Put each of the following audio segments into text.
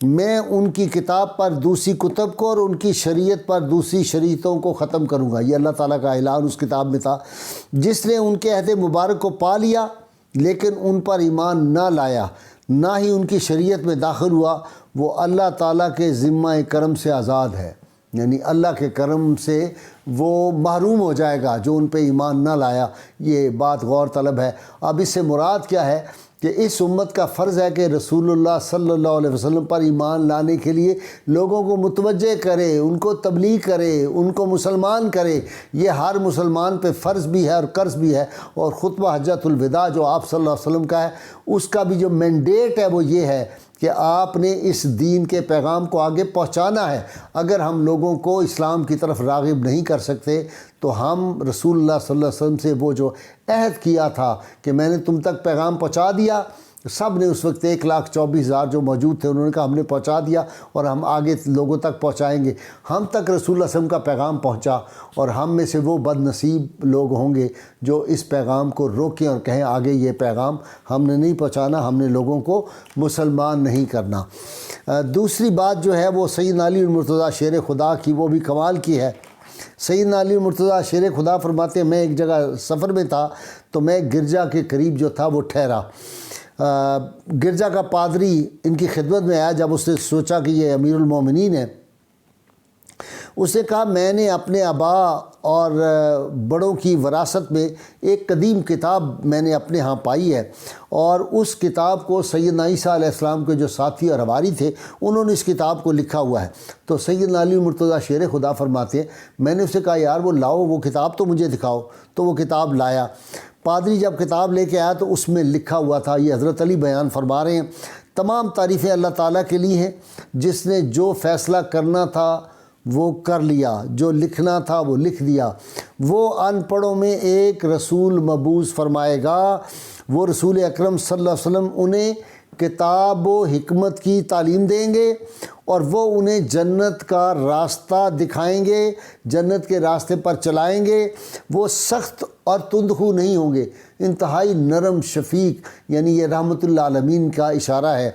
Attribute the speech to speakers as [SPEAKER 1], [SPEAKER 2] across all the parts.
[SPEAKER 1] میں ان کی کتاب پر دوسری کتب کو اور ان کی شریعت پر دوسری شریعتوں کو ختم کروں گا۔ یہ اللہ تعالیٰ کا اعلان اس کتاب میں تھا۔ جس نے ان کے عہد مبارک کو پا لیا لیکن ان پر ایمان نہ لایا، نہ ہی ان کی شریعت میں داخل ہوا، وہ اللہ تعالیٰ کے ذمہ کرم سے آزاد ہے، یعنی اللہ کے کرم سے وہ محروم ہو جائے گا جو ان پہ ایمان نہ لایا۔ یہ بات غور طلب ہے۔ اب اس سے مراد کیا ہے کہ اس امت کا فرض ہے کہ رسول اللہ صلی اللہ علیہ وسلم پر ایمان لانے کے لیے لوگوں کو متوجہ کرے، ان کو تبلیغ کرے، ان کو مسلمان کرے۔ یہ ہر مسلمان پہ فرض بھی ہے اور قرض بھی ہے۔ اور خطبہ حجۃ الوداع جو آپ صلی اللہ علیہ وسلم کا ہے، اس کا بھی جو مینڈیٹ ہے وہ یہ ہے کہ آپ نے اس دین کے پیغام کو آگے پہنچانا ہے۔ اگر ہم لوگوں کو اسلام کی طرف راغب نہیں کر سکتے تو ہم رسول اللہ صلی اللہ علیہ وسلم سے وہ جو عہد کیا تھا کہ میں نے تم تک پیغام پہنچا دیا، سب نے اس وقت 1,24,000 جو موجود تھے انہوں نے کہا ہم نے پہنچا دیا اور ہم آگے لوگوں تک پہنچائیں گے۔ ہم تک رسول اللہ صلی اللہ علیہ وسلم کا پیغام پہنچا، اور ہم میں سے وہ بد نصیب لوگ ہوں گے جو اس پیغام کو روکیں اور کہیں آگے یہ پیغام ہم نے نہیں پہنچانا، ہم نے لوگوں کو مسلمان نہیں کرنا۔ دوسری بات جو ہے وہ سیدنا علی المرتضیٰ شیر خدا کی، وہ بھی کمال کی ہے۔ سیدنا علی المرتضیٰ شیر خدا فرماتے ہیں میں ایک جگہ سفر میں تھا تو میں گرجا کے قریب جو تھا وہ ٹھہرا۔ گرجا کا پادری ان کی خدمت میں آیا۔ جب اس نے سوچا کہ یہ امیر المومنین ہے، اس نے کہا میں نے اپنے آبا اور بڑوں کی وراثت میں ایک قدیم کتاب میں نے اپنے ہاں پائی ہے، اور اس کتاب کو سیدنا عیسیٰ علیہ السلام کے جو ساتھی اور حواری تھے انہوں نے اس کتاب کو لکھا ہوا ہے۔ تو سیدنا علی مرتضیٰ شیر خدا فرماتے ہیں میں نے اسے کہا یار وہ لاؤ، وہ کتاب تو مجھے دکھاؤ۔ تو وہ کتاب لایا۔ پادری جب کتاب لے کے آیا تو اس میں لکھا ہوا تھا، یہ حضرت علی بیان فرما رہے ہیں، تمام تعریفیں اللہ تعالیٰ کے لیے ہیں جس نے جو فیصلہ کرنا تھا وہ کر لیا، جو لکھنا تھا وہ لکھ دیا۔ وہ ان پڑھوں میں ایک رسول مبعوث فرمائے گا، وہ رسول اکرم صلی اللہ علیہ وسلم انہیں کتاب و حکمت کی تعلیم دیں گے اور وہ انہیں جنت کا راستہ دکھائیں گے، جنت کے راستے پر چلائیں گے۔ وہ سخت اور تندخو نہیں ہوں گے، انتہائی نرم شفیق، یعنی یہ رحمت اللہ عالمین کا اشارہ ہے۔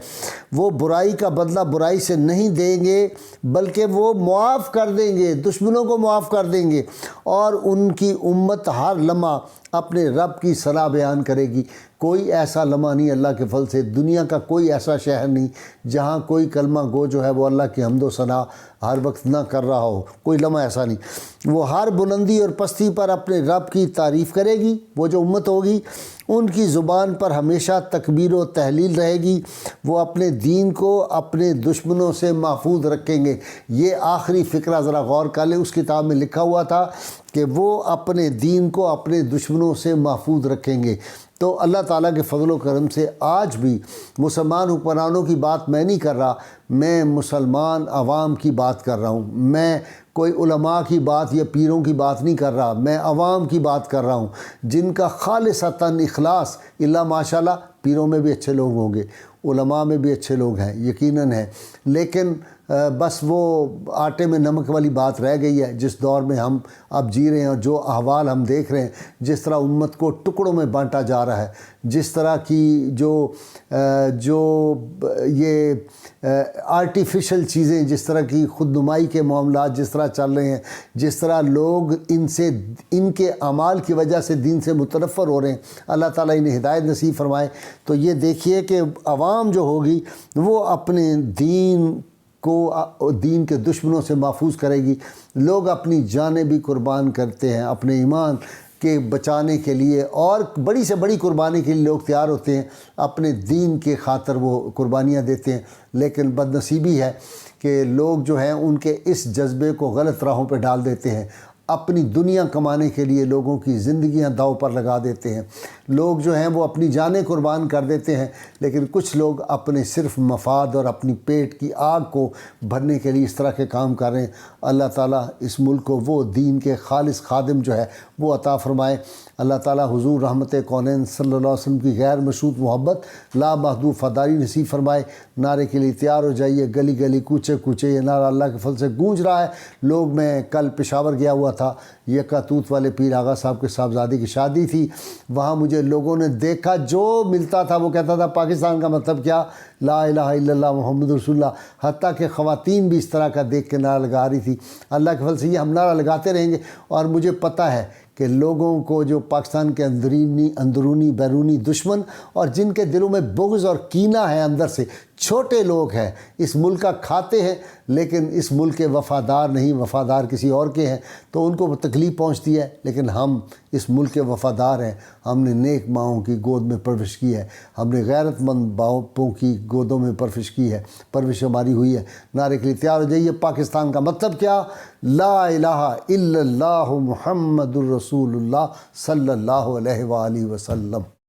[SPEAKER 1] وہ برائی کا بدلہ برائی سے نہیں دیں گے بلکہ وہ معاف کر دیں گے، دشمنوں کو معاف کر دیں گے، اور ان کی امت ہر لمحہ اپنے رب کی صلاح بیان کرے گی۔ کوئی ایسا لمحہ نہیں اللہ کے فضل سے، دنیا کا کوئی ایسا شہر نہیں جہاں کوئی کلمہ گو جو ہے وہ اللہ کی حمد و ثنا ہر وقت نہ کر رہا ہو، کوئی لمحہ ایسا نہیں۔ وہ ہر بلندی اور پستی پر اپنے رب کی تعریف کرے گی۔ وہ جو امت ہوگی ان کی زبان پر ہمیشہ تکبیر و تحلیل رہے گی۔ وہ اپنے دین کو اپنے دشمنوں سے محفوظ رکھیں گے۔ یہ آخری فقرہ ذرا غور کر لیں، اس کتاب میں لکھا ہوا تھا کہ وہ اپنے دین کو اپنے دشمنوں سے محفوظ رکھیں گے۔ تو اللہ تعالیٰ کے فضل و کرم سے آج بھی مسلمان حکمرانوں کی بات میں نہیں کر رہا، میں مسلمان عوام کی بات کر رہا ہوں۔ میں کوئی علماء کی بات یا پیروں کی بات نہیں کر رہا، میں عوام کی بات کر رہا ہوں جن کا خالصتاً اخلاص، اللہ ماشاءاللہ پیروں میں بھی اچھے لوگ ہوں گے، علماء میں بھی اچھے لوگ ہیں، یقیناً ہیں، لیکن بس وہ آٹے میں نمک والی بات رہ گئی ہے جس دور میں ہم اب جی رہے ہیں، اور جو احوال ہم دیکھ رہے ہیں، جس طرح امت کو ٹکڑوں میں بانٹا جا رہا ہے، جس طرح کی جو یہ آرٹیفیشل چیزیں، جس طرح کی خود نمائی کے معاملات جس طرح چل رہے ہیں، جس طرح لوگ ان کے اعمال کی وجہ سے دین سے متنفر ہو رہے ہیں، اللہ تعالیٰ انہیں ہدایت نصیب فرمائے۔ تو یہ دیکھیے کہ عوام جو ہوگی وہ اپنے دین کو دین کے دشمنوں سے محفوظ کرے گی۔ لوگ اپنی جانیں بھی قربان کرتے ہیں اپنے ایمان کے بچانے کے لیے، اور بڑی سے بڑی قربانی کے لیے لوگ تیار ہوتے ہیں، اپنے دین کے خاطر وہ قربانیاں دیتے ہیں۔ لیکن بد نصیبی ہے کہ لوگ جو ہیں ان کے اس جذبے کو غلط راہوں پہ ڈال دیتے ہیں، اپنی دنیا کمانے کے لیے لوگوں کی زندگیاں داؤ پر لگا دیتے ہیں۔ لوگ جو ہیں وہ اپنی جانیں قربان کر دیتے ہیں، لیکن کچھ لوگ اپنے صرف مفاد اور اپنی پیٹ کی آگ کو بھرنے کے لیے اس طرح کے کام کر رہے ہیں۔ اللہ تعالیٰ اس ملک کو وہ دین کے خالص خادم جو ہے وہ عطا فرمائے۔ اللہ تعالیٰ حضور رحمت کونین صلی اللہ علیہ وسلم کی غیر مشروط محبت لا محدود فداری نصیب فرمائے۔ نعرے کے لیے تیار ہو جائیے، گلی گلی کوچے کوچے یہ نعرہ اللہ کے فضل سے گونج رہا ہے۔ لوگ، میں کل پشاور گیا ہوا تھا، یکا توت والے پیر آغا صاحب کے صاحبزادی کی شادی تھی، وہاں مجھے لوگوں نے دیکھا، جو ملتا تھا وہ کہتا تھا پاکستان کا مطلب کیا، لا الہ الا اللہ محمد رسول اللہ، حتیٰ کہ خواتین بھی اس طرح کا دیکھ کے نعرہ لگا رہی تھی۔ اللہ کے فضل سے یہ ہم نعرہ لگاتے رہیں گے، اور مجھے پتہ ہے کہ لوگوں کو جو پاکستان کے اندرونی بیرونی دشمن اور جن کے دلوں میں بغض اور کینہ ہے اندر سے، چھوٹے لوگ ہیں، اس ملک کا کھاتے ہیں لیکن اس ملک کے وفادار نہیں، وفادار کسی اور کے ہیں، تو ان کو تکلیف پہنچتی ہے، لیکن ہم اس ملک کے وفادار ہیں۔ ہم نے نیک ماؤں کی گود میں پرورش کی ہے، ہم نے غیرت مند باپوں کی گودوں میں پرورش ہماری ہوئی ہے۔ نعرے کے لیے تیار ہو جائیے۔ پاکستان کا مطلب کیا، لا الہ الا اللہ محمد الرسول اللہ صلی اللہ علیہ وآلہ وسلم۔